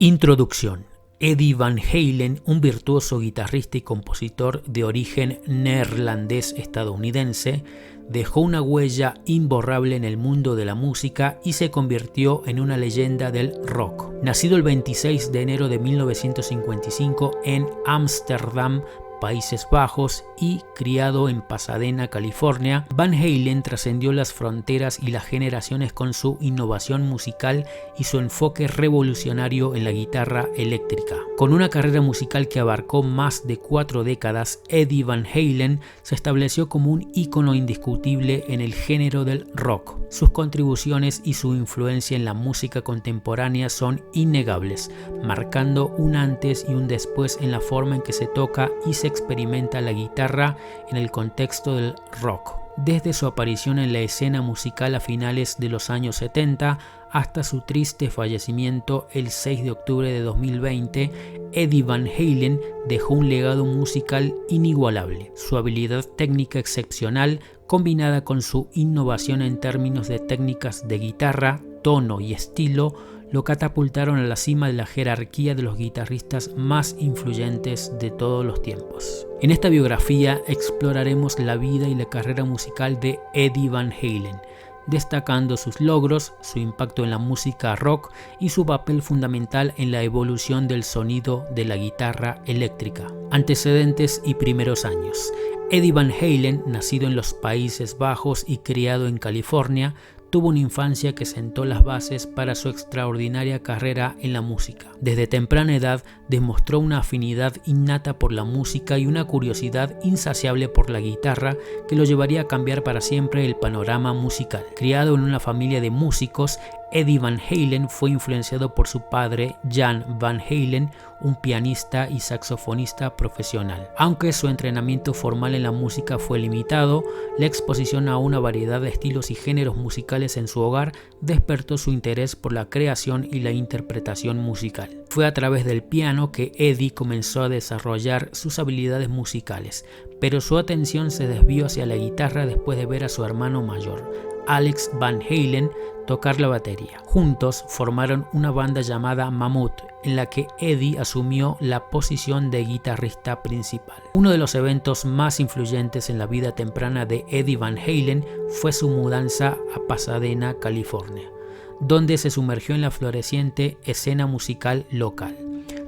Introducción. Eddie Van Halen, un virtuoso guitarrista y compositor de origen neerlandés-estadounidense, dejó una huella imborrable en el mundo de la música y se convirtió en una leyenda del rock. Nacido el 26 de enero de 1955 en Ámsterdam, Países Bajos, y criado en Pasadena, California, Van Halen trascendió las fronteras y las generaciones con su innovación musical y su enfoque revolucionario en la guitarra eléctrica. Con una carrera musical que abarcó más de 4 décadas, Eddie Van Halen se estableció como un ícono indiscutible en el género del rock. Sus contribuciones y su influencia en la música contemporánea son innegables, marcando un antes y un después en la forma en que se toca y se experimenta la guitarra en el contexto del rock. Desde su aparición en la escena musical a finales de los años 70 hasta su triste fallecimiento el 6 de octubre de 2020, Eddie Van Halen dejó un legado musical inigualable. Su habilidad técnica excepcional, combinada con su innovación en términos de técnicas de guitarra, tono y estilo, lo catapultaron a la cima de la jerarquía de los guitarristas más influyentes de todos los tiempos. En esta biografía exploraremos la vida y la carrera musical de Eddie Van Halen, destacando sus logros, su impacto en la música rock y su papel fundamental en la evolución del sonido de la guitarra eléctrica. Antecedentes y primeros años. Eddie Van Halen, nacido en los Países Bajos y criado en California, tuvo una infancia que sentó las bases para su extraordinaria carrera en la música. Desde temprana edad demostró una afinidad innata por la música y una curiosidad insaciable por la guitarra que lo llevaría a cambiar para siempre el panorama musical. Criado en una familia de músicos, Eddie Van Halen fue influenciado por su padre, Jan Van Halen, un pianista y saxofonista profesional. Aunque su entrenamiento formal en la música fue limitado, la exposición a una variedad de estilos y géneros musicales en su hogar despertó su interés por la creación y la interpretación musical. Fue a través del piano que Eddie comenzó a desarrollar sus habilidades musicales, pero su atención se desvió hacia la guitarra después de ver a su hermano mayor, Alex Van Halen, tocar la batería. Juntos formaron una banda llamada Mammoth, en la que Eddie asumió la posición de guitarrista principal. Uno de los eventos más influyentes en la vida temprana de Eddie Van Halen fue su mudanza a Pasadena, California, donde se sumergió en la floreciente escena musical local.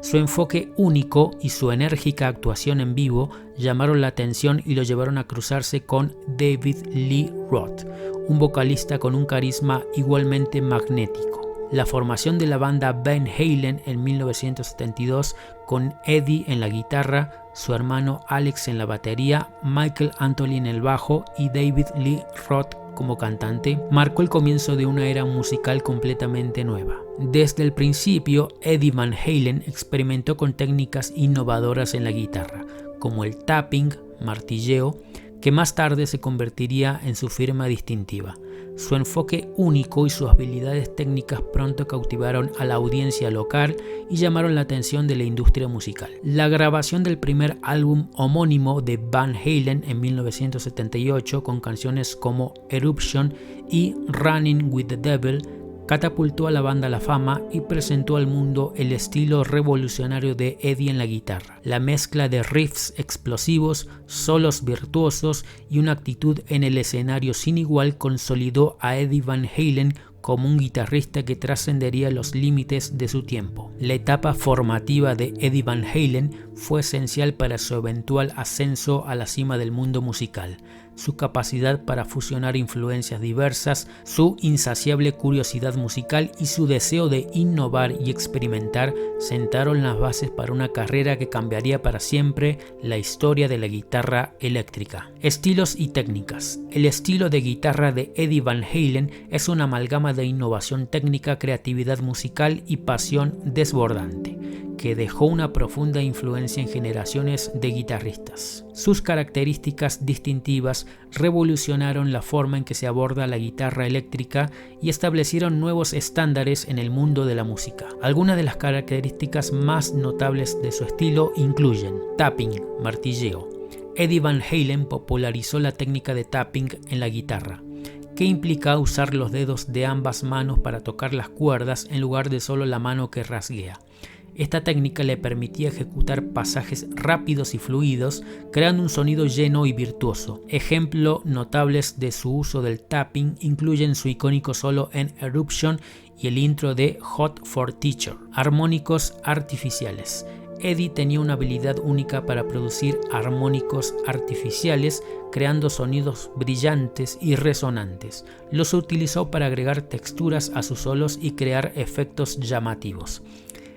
Su enfoque único y su enérgica actuación en vivo llamaron la atención y lo llevaron a cruzarse con David Lee Roth, un vocalista con un carisma igualmente magnético. La formación de la banda Van Halen en 1972, con Eddie en la guitarra, su hermano Alex en la batería, Michael Anthony en el bajo y David Lee Roth como cantante, marcó el comienzo de una era musical completamente nueva. Desde el principio, Eddie Van Halen experimentó con técnicas innovadoras en la guitarra, como el tapping, martilleo, que más tarde se convertiría en su firma distintiva. Su enfoque único y sus habilidades técnicas pronto cautivaron a la audiencia local y llamaron la atención de la industria musical. La grabación del primer álbum homónimo de Van Halen en 1978, con canciones como Eruption y Running with the Devil, catapultó a la banda a la fama y presentó al mundo el estilo revolucionario de Eddie en la guitarra. La mezcla de riffs explosivos, solos virtuosos y una actitud en el escenario sin igual consolidó a Eddie Van Halen como un guitarrista que trascendería los límites de su tiempo. La etapa formativa de Eddie Van Halen fue esencial para su eventual ascenso a la cima del mundo musical. Su capacidad para fusionar influencias diversas, su insaciable curiosidad musical y su deseo de innovar y experimentar sentaron las bases para una carrera que cambiaría para siempre la historia de la guitarra eléctrica. Estilos y técnicas. El estilo de guitarra de Eddie Van Halen es una amalgama de innovación técnica, creatividad musical y pasión desbordante, que dejó una profunda influencia en generaciones de guitarristas. Sus características distintivas revolucionaron la forma en que se aborda la guitarra eléctrica y establecieron nuevos estándares en el mundo de la música. Algunas de las características más notables de su estilo incluyen tapping, martilleo. Eddie Van Halen popularizó la técnica de tapping en la guitarra, que que implica usar los dedos de ambas manos para tocar las cuerdas en lugar de solo la mano que rasguea. Esta técnica le permitía ejecutar pasajes rápidos y fluidos, creando un sonido lleno y virtuoso. Ejemplos notables de su uso del tapping incluyen su icónico solo en Eruption y el intro de Hot for Teacher. Armónicos artificiales. Eddie tenía una habilidad única para producir armónicos artificiales, creando sonidos brillantes y resonantes. Los utilizó para agregar texturas a sus solos y crear efectos llamativos.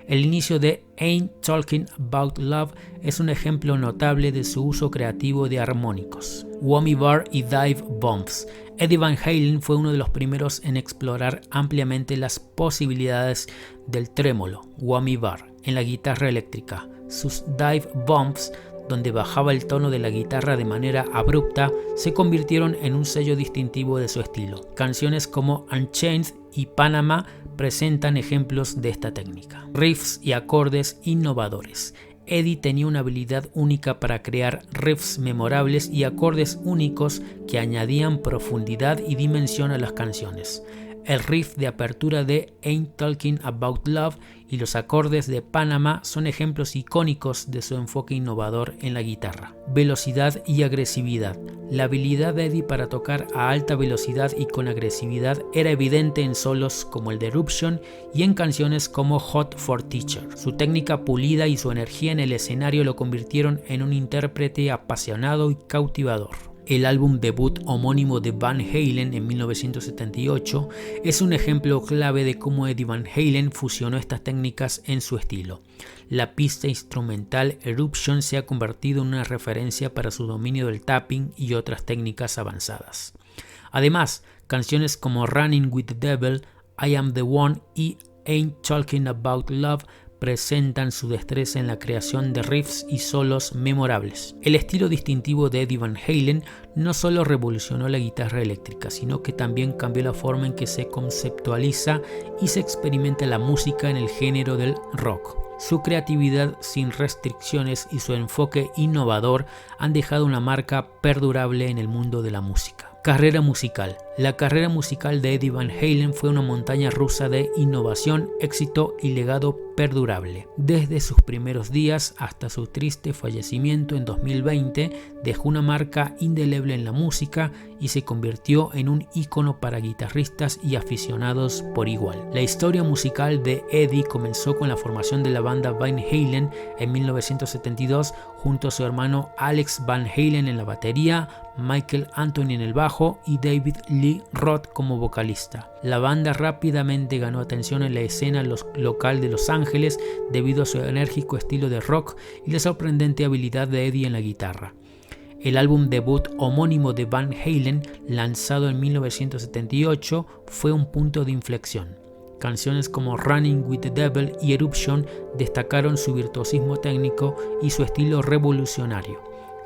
El inicio de Ain't Talking About Love es un ejemplo notable de su uso creativo de armónicos. Whammy Bar y Dive Bombs. Eddie Van Halen fue uno de los primeros en explorar ampliamente las posibilidades del trémolo, Whammy Bar, en la guitarra eléctrica. Sus Dive Bombs, donde bajaba el tono de la guitarra de manera abrupta, se convirtieron en un sello distintivo de su estilo. Canciones como Unchained y Panama presentan ejemplos de esta técnica. Riffs y acordes innovadores. Eddie tenía una habilidad única para crear riffs memorables y acordes únicos que añadían profundidad y dimensión a las canciones. El riff de apertura de Ain't Talking About Love y los acordes de Panama son ejemplos icónicos de su enfoque innovador en la guitarra. Velocidad y agresividad. La habilidad de Eddie para tocar a alta velocidad y con agresividad era evidente en solos como el de Eruption y en canciones como Hot for Teacher. Su técnica pulida y su energía en el escenario lo convirtieron en un intérprete apasionado y cautivador. El álbum debut homónimo de Van Halen en 1978 es un ejemplo clave de cómo Eddie Van Halen fusionó estas técnicas en su estilo. La pista instrumental Eruption se ha convertido en una referencia para su dominio del tapping y otras técnicas avanzadas. Además, canciones como Running with the Devil, I Am the One y Ain't Talking About Love presentan su destreza en la creación de riffs y solos memorables. El estilo distintivo de Eddie Van Halen no solo revolucionó la guitarra eléctrica, sino que también cambió la forma en que se conceptualiza y se experimenta la música en el género del rock. Su creatividad sin restricciones y su enfoque innovador han dejado una marca perdurable en el mundo de la música. Carrera musical. La carrera musical de Eddie Van Halen fue una montaña rusa de innovación, éxito y legado perdurable. Desde sus primeros días hasta su triste fallecimiento en 2020, dejó una marca indeleble en la música y se convirtió en un ícono para guitarristas y aficionados por igual. La historia musical de Eddie comenzó con la formación de la banda Van Halen en 1972 junto a su hermano Alex Van Halen en la batería, Michael Anthony en el bajo y David Lee Roth como vocalista. La banda rápidamente ganó atención en la escena local de Los Ángeles debido a su enérgico estilo de rock y la sorprendente habilidad de Eddie en la guitarra. El álbum debut homónimo de Van Halen, lanzado en 1978, fue un punto de inflexión. Canciones como Running with the Devil y Eruption destacaron su virtuosismo técnico y su estilo revolucionario.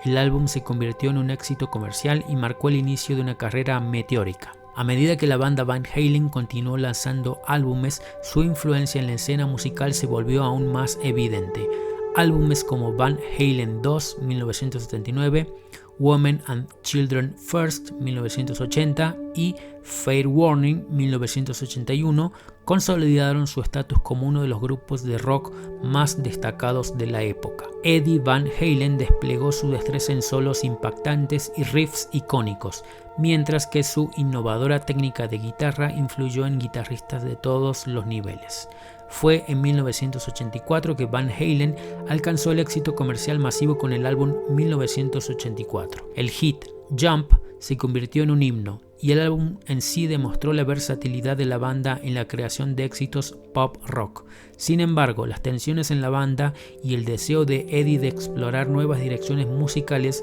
El álbum se convirtió en un éxito comercial y marcó el inicio de una carrera meteórica. A medida que la banda Van Halen continuó lanzando álbumes, su influencia en la escena musical se volvió aún más evidente. Álbumes como Van Halen 2, 1979, Women and Children First, 1980 y Fair Warning, 1981, consolidaron su estatus como uno de los grupos de rock más destacados de la época. Eddie Van Halen desplegó su destreza en solos impactantes y riffs icónicos, mientras que su innovadora técnica de guitarra influyó en guitarristas de todos los niveles. Fue en 1984 que Van Halen alcanzó el éxito comercial masivo con el álbum 1984. El hit Jump se convirtió en un himno y el álbum en sí demostró la versatilidad de la banda en la creación de éxitos pop rock. Sin embargo, las tensiones en la banda y el deseo de Eddie de explorar nuevas direcciones musicales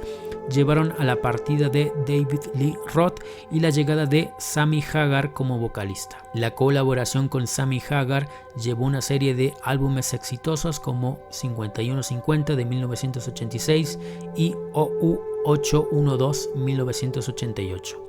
llevaron a la partida de David Lee Roth y la llegada de Sammy Hagar como vocalista. La colaboración con Sammy Hagar llevó una serie de álbumes exitosos como 5150 de 1986 y OU 812 1988,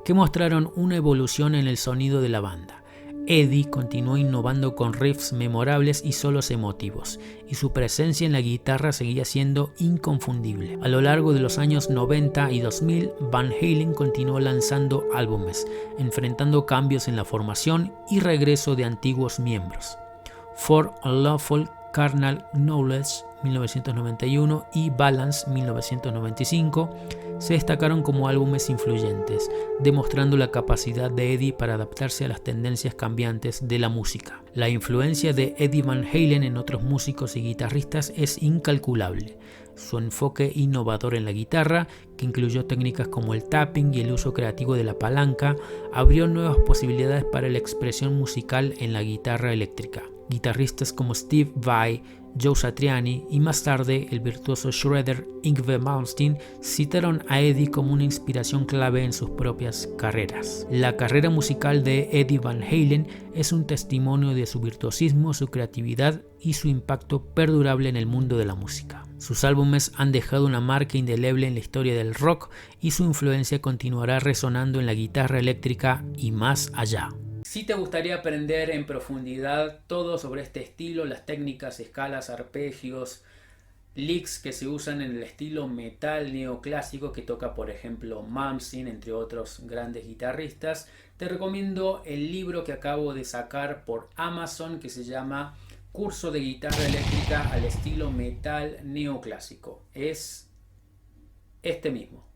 que mostraron una evolución en el sonido de la banda. Eddie continuó innovando con riffs memorables y solos emotivos, y su presencia en la guitarra seguía siendo inconfundible. A lo largo de los años 90 y 2000, Van Halen continuó lanzando álbumes, enfrentando cambios en la formación y regreso de antiguos miembros. For Unlawful Carnal Knowledge 1991 y Balance 1995 se destacaron como álbumes influyentes, demostrando la capacidad de Eddie para adaptarse a las tendencias cambiantes de la música. La influencia de Eddie Van Halen en otros músicos y guitarristas es incalculable. Su enfoque innovador en la guitarra, que incluyó técnicas como el tapping y el uso creativo de la palanca, abrió nuevas posibilidades para la expresión musical en la guitarra eléctrica. Guitarristas como Steve Vai, Joe Satriani y más tarde el virtuoso shredder Yngwie Malmsteen citaron a Eddie como una inspiración clave en sus propias carreras. La carrera musical de Eddie Van Halen es un testimonio de su virtuosismo, su creatividad y su impacto perdurable en el mundo de la música. Sus álbumes han dejado una marca indeleble en la historia del rock y su influencia continuará resonando en la guitarra eléctrica y más allá. Si te gustaría aprender en profundidad todo sobre este estilo, las técnicas, escalas, arpegios, licks que se usan en el estilo metal neoclásico que toca por ejemplo Malmsteen, entre otros grandes guitarristas, te recomiendo el libro que acabo de sacar por Amazon que se llama Curso de guitarra eléctrica al estilo metal neoclásico. Es este mismo.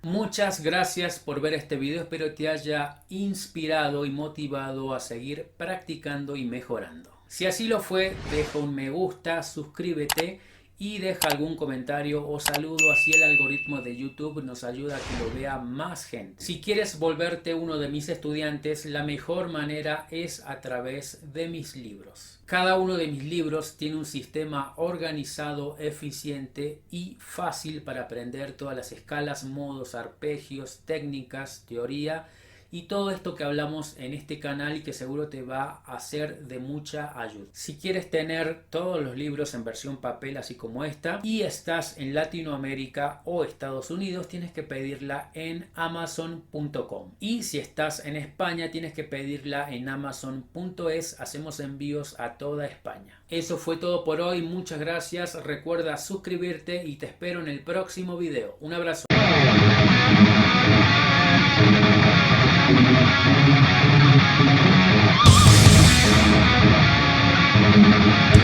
Muchas gracias por ver este video, espero te haya inspirado y motivado a seguir practicando y mejorando. Si así lo fue, deja un me gusta, suscríbete y deja algún comentario o saludo, así el algoritmo de YouTube nos ayuda a que lo vea más gente. Si quieres volverte uno de mis estudiantes, la mejor manera es a través de mis libros. Cada uno de mis libros tiene un sistema organizado, eficiente y fácil para aprender todas las escalas, modos, arpegios, técnicas, teoría y todo esto que hablamos en este canal y que seguro te va a ser de mucha ayuda. Si quieres tener todos los libros en versión papel así como esta y estás en Latinoamérica o Estados Unidos, tienes que pedirla en Amazon.com. Y si estás en España, tienes que pedirla en Amazon.es. Hacemos envíos a toda España. Eso fue todo por hoy. Muchas gracias. Recuerda suscribirte y te espero en el próximo video. Un abrazo. Thank you.